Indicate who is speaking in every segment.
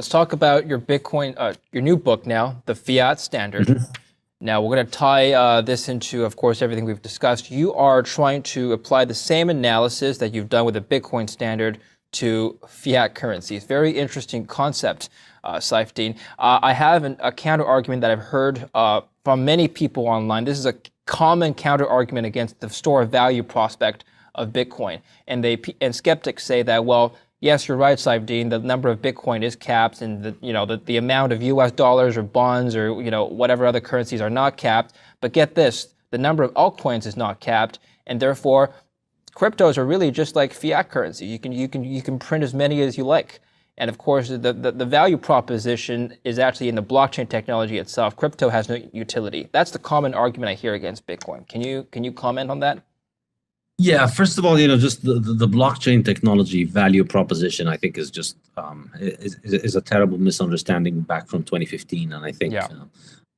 Speaker 1: Let's talk about your Bitcoin, your new book now, the Fiat Standard. Now we're going to tie this into, of course, everything we've discussed. You are trying to apply the same analysis that you've done with the Bitcoin Standard to fiat currencies. Very interesting concept, Saifedean. I have a counter argument that I've heard from many people online. This is a common counter argument against the store of value prospect of Bitcoin, and skeptics say that, well, yes, you're right, Saifedean. The number of Bitcoin is capped, and the amount of U.S. dollars or bonds or whatever other currencies are not capped. But get this: the number of altcoins is not capped, and therefore, cryptos are really just like fiat currency. You can print as many as you like, and of course, the value proposition is actually in the blockchain technology itself. Crypto has no utility. That's the common argument I hear against Bitcoin. Can you comment on that?
Speaker 2: Yeah, first of all, just the blockchain technology value proposition, I think, is just is a terrible misunderstanding back from 2015, and I think I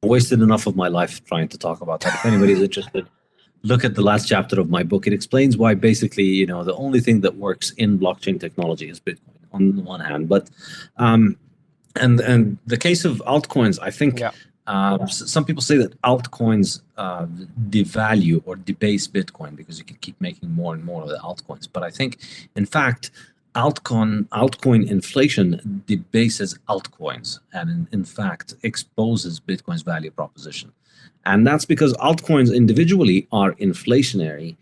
Speaker 2: wasted enough of my life trying to talk about that. If anybody's interested, look at the last chapter of my book. It explains why basically, the only thing that works in blockchain technology is Bitcoin on the one hand, but and the case of altcoins, I think. Yeah. Some people say that altcoins devalue or debase Bitcoin because you can keep making more and more of the altcoins. But I think, in fact, altcoin inflation debases altcoins and, in fact, exposes Bitcoin's value proposition. And that's because altcoins individually are inflationary,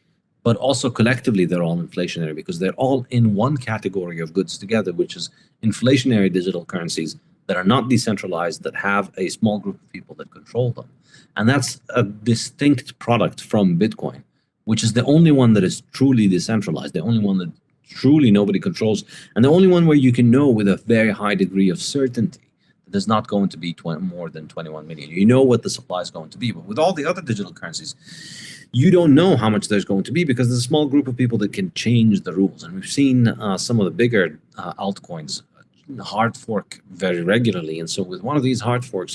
Speaker 2: but also collectively they're all inflationary because they're all in one category of goods together, which is inflationary digital currencies that are not decentralized, that have a small group of people that control them. And that's a distinct product from Bitcoin, which is the only one that is truly decentralized, the only one that truly nobody controls, and the only one where you can know with a very high degree of certainty that there's not going to be more than 21 million. You know what the supply is going to be. But with all the other digital currencies, you don't know how much there's going to be because there's a small group of people that can change the rules. And we've seen some of the bigger altcoins hard fork very regularly, and so with one of these hard forks,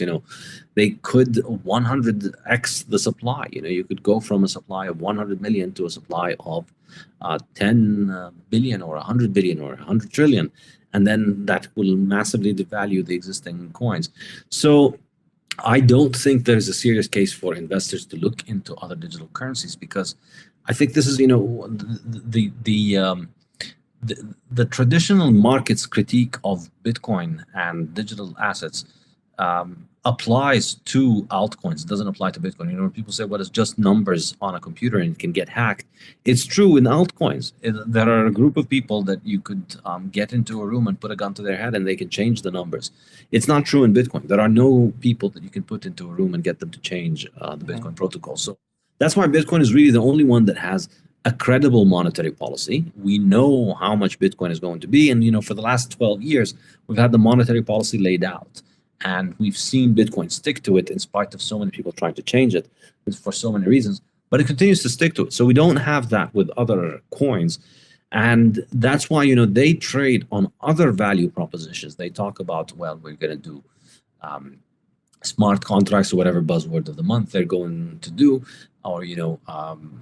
Speaker 2: they could 100x the supply. You could go from a supply of 100 million to a supply of 10 billion or 100 billion or 100 trillion, and then that will massively devalue the existing coins. So I don't think there's a serious case for investors to look into other digital currencies because I think this is the traditional market's critique of Bitcoin and digital assets applies to altcoins. It doesn't apply to Bitcoin. When people say, well, it's just numbers on a computer and it can get hacked. It's true in altcoins. There are a group of people that you could get into a room and put a gun to their head and they can change the numbers. It's not true in Bitcoin. There are no people that you can put into a room and get them to change the Bitcoin protocol. So that's why Bitcoin is really the only one that has a credible monetary policy. We know how much Bitcoin is going to be. And, for the last 12 years, we've had the monetary policy laid out. And we've seen Bitcoin stick to it in spite of so many people trying to change it for so many reasons. But it continues to stick to it. So we don't have that with other coins. And that's why, they trade on other value propositions. They talk about, well, we're going to do smart contracts or whatever buzzword of the month they're going to do, or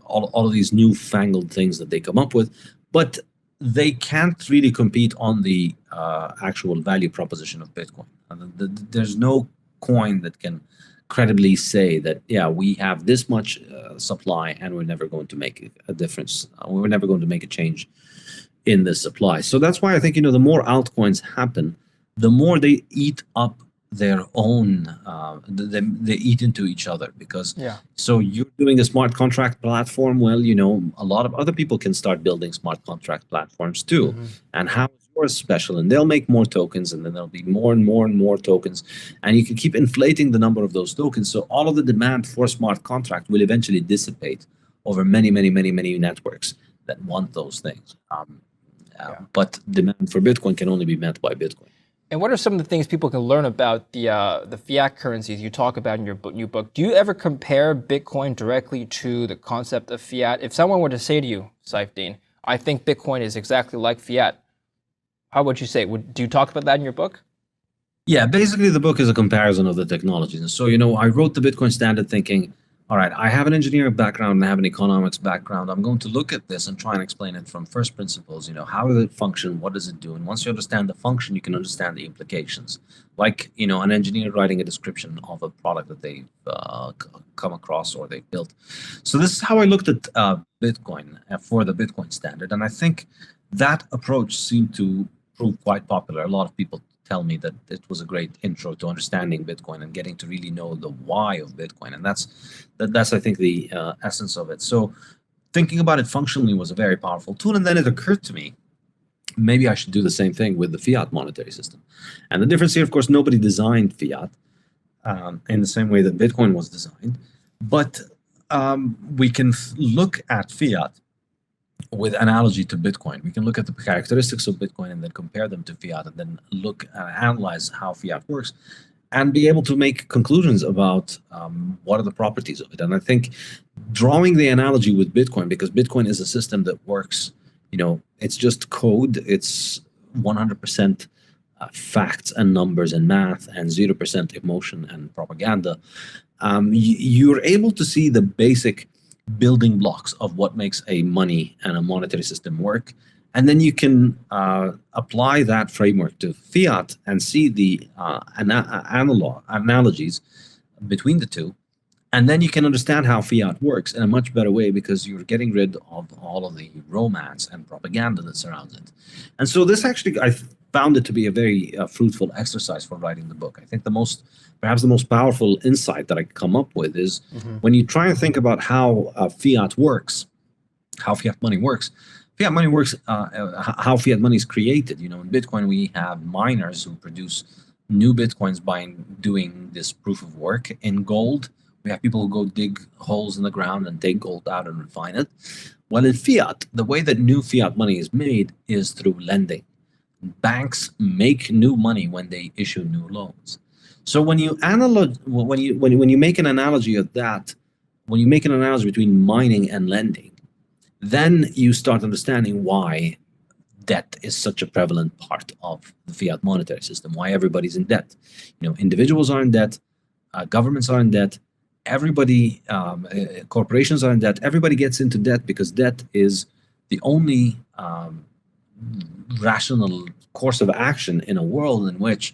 Speaker 2: all of these newfangled things that they come up with, but they can't really compete on the actual value proposition of Bitcoin. There's no coin that can credibly say that, yeah, we have this much supply and we're never going to make a difference. We're never going to make a change in the supply. So that's why I think, the more altcoins happen, the more they eat up their own, they eat into each other because so you're doing a smart contract platform. Well, a lot of other people can start building smart contract platforms too. And how is yours special? And they'll make more tokens, and then there'll be more and more and more tokens, and you can keep inflating the number of those tokens. So all of the demand for smart contract will eventually dissipate over many, many, many, many networks that want those things. But demand for Bitcoin can only be met by Bitcoin.
Speaker 1: And what are some of the things people can learn about the fiat currencies you talk about in your new book? Do you ever compare Bitcoin directly to the concept of fiat? If someone were to say to you, Saifedean, I think Bitcoin is exactly like fiat, how would you say? Do you talk about that in your book?
Speaker 2: Yeah, basically the book is a comparison of the technologies. And so, I wrote the Bitcoin Standard thinking, all right, I have an engineering background and I have an economics background. I'm going to look at this and try and explain it from first principles. How does it function? What does it do? And once you understand the function, you can understand the implications. Like, an engineer writing a description of a product that they've come across or they've built. So this is how I looked at Bitcoin for the Bitcoin standard. And I think that approach seemed to prove quite popular. A lot of people tell me that it was a great intro to understanding Bitcoin and getting to really know the why of Bitcoin. And that's I think, the essence of it. So thinking about it functionally was a very powerful tool. And then it occurred to me, maybe I should do the same thing with the fiat monetary system. And the difference here, of course, nobody designed fiat in the same way that Bitcoin was designed. But we can look at fiat with analogy to Bitcoin. We can look at the characteristics of Bitcoin and then compare them to fiat, and then look and analyze how fiat works and be able to make conclusions about what are the properties of it. And I think drawing the analogy with Bitcoin, because Bitcoin is a system that works, it's just code, it's 100% facts and numbers and math and 0% emotion and propaganda. You're able to see the basic building blocks of what makes a money and a monetary system work. And then you can apply that framework to fiat and see the analogies between the two. And then you can understand how fiat works in a much better way, because you're getting rid of all of the romance and propaganda that surrounds it. And so this actually, I found it to be a very fruitful exercise for writing the book. I think perhaps the most powerful insight that I come up with is when you try and think about how fiat works, how fiat money works. Fiat money works, how fiat money is created. In Bitcoin, we have miners who produce new Bitcoins by doing this proof of work. In gold, we have people who go dig holes in the ground and take gold out and refine it. Well, in fiat, the way that new fiat money is made is through lending. Banks make new money when they issue new loans. So when you make an analogy of that, when you make an analogy between mining and lending, then you start understanding why debt is such a prevalent part of the fiat monetary system, why everybody's in debt. Individuals are in debt, governments are in debt, everybody, corporations are in debt. Everybody gets into debt because debt is the only rational course of action in a world in which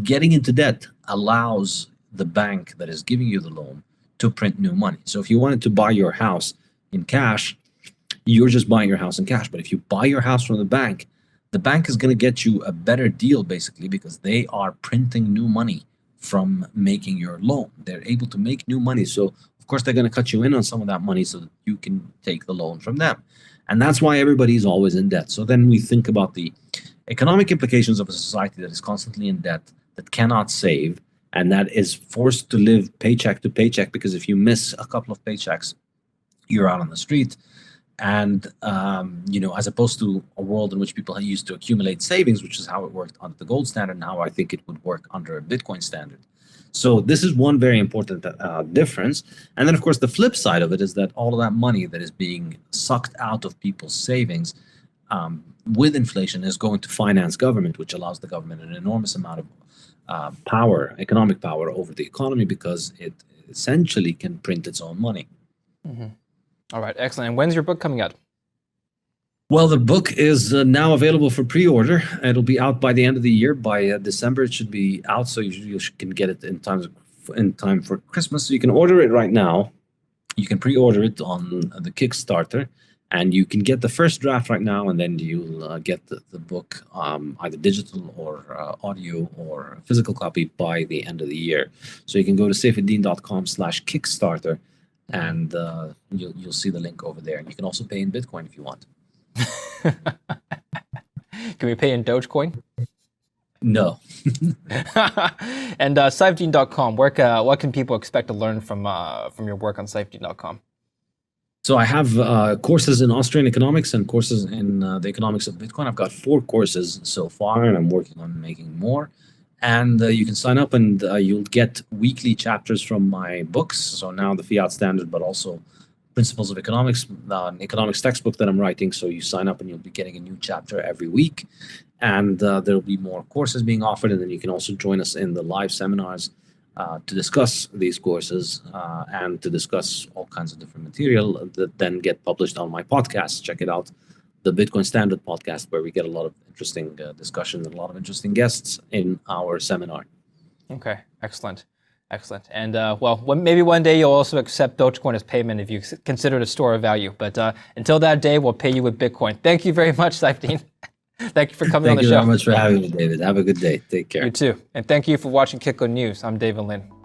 Speaker 2: getting into debt allows the bank that is giving you the loan to print new money. So if you wanted to buy your house in cash, you're just buying your house in cash. But if you buy your house from the bank is going to get you a better deal, basically, because they are printing new money from making your loan. They're able to make new money. So of course they're going to cut you in on some of that money so that you can take the loan from them. And that's why everybody's always in debt. So then we think about the economic implications of a society that is constantly in debt, that cannot save, and that is forced to live paycheck to paycheck, because if you miss a couple of paychecks, you're out on the street. And, as opposed to a world in which people used to accumulate savings, which is how it worked under the gold standard, and how I think it would work under a Bitcoin standard. So this is one very important difference. And then, of course, the flip side of it is that all of that money that is being sucked out of people's savings with inflation is going to finance government, which allows the government an enormous amount of power, economic power over the economy, because it essentially can print its own money.
Speaker 1: All right, excellent. And when's your book coming out?
Speaker 2: Well, the book is now available for pre-order. It'll be out by the end of the year. By December, it should be out, so you can get it in time for Christmas. So you can order it right now. You can pre-order it on the Kickstarter, and you can get the first draft right now, and then you'll get the book either digital or audio or physical copy by the end of the year. So you can go to saifedean.com/Kickstarter, and you'll see the link over there. And you can also pay in Bitcoin if you want.
Speaker 1: Can we pay in Dogecoin?
Speaker 2: No.
Speaker 1: And Saifedean.com, what can people expect to learn from your work on Saifedean.com?
Speaker 2: So I have courses in Austrian economics and courses in the economics of Bitcoin. I've got 4 courses so far, and I'm working on making more. And you can sign up, and you'll get weekly chapters from my books. So now the Fiat Standard, but also Principles of Economics, an economics textbook that I'm writing. So you sign up and you'll be getting a new chapter every week. And there'll be more courses being offered. And then you can also join us in the live seminars to discuss these courses and to discuss all kinds of different material that then get published on my podcast. Check it out, the Bitcoin Standard podcast, where we get a lot of interesting discussions and a lot of interesting guests in our seminar.
Speaker 1: Okay, excellent. Excellent. And maybe one day you'll also accept Dogecoin as payment if you consider it a store of value. But until that day, we'll pay you with Bitcoin. Thank you very much, Saifedean. Thank you for coming on the show.
Speaker 2: Thank you very much for having me, David. Have a good day. Take care.
Speaker 1: You too. And thank you for watching Kitco News. I'm David Lin.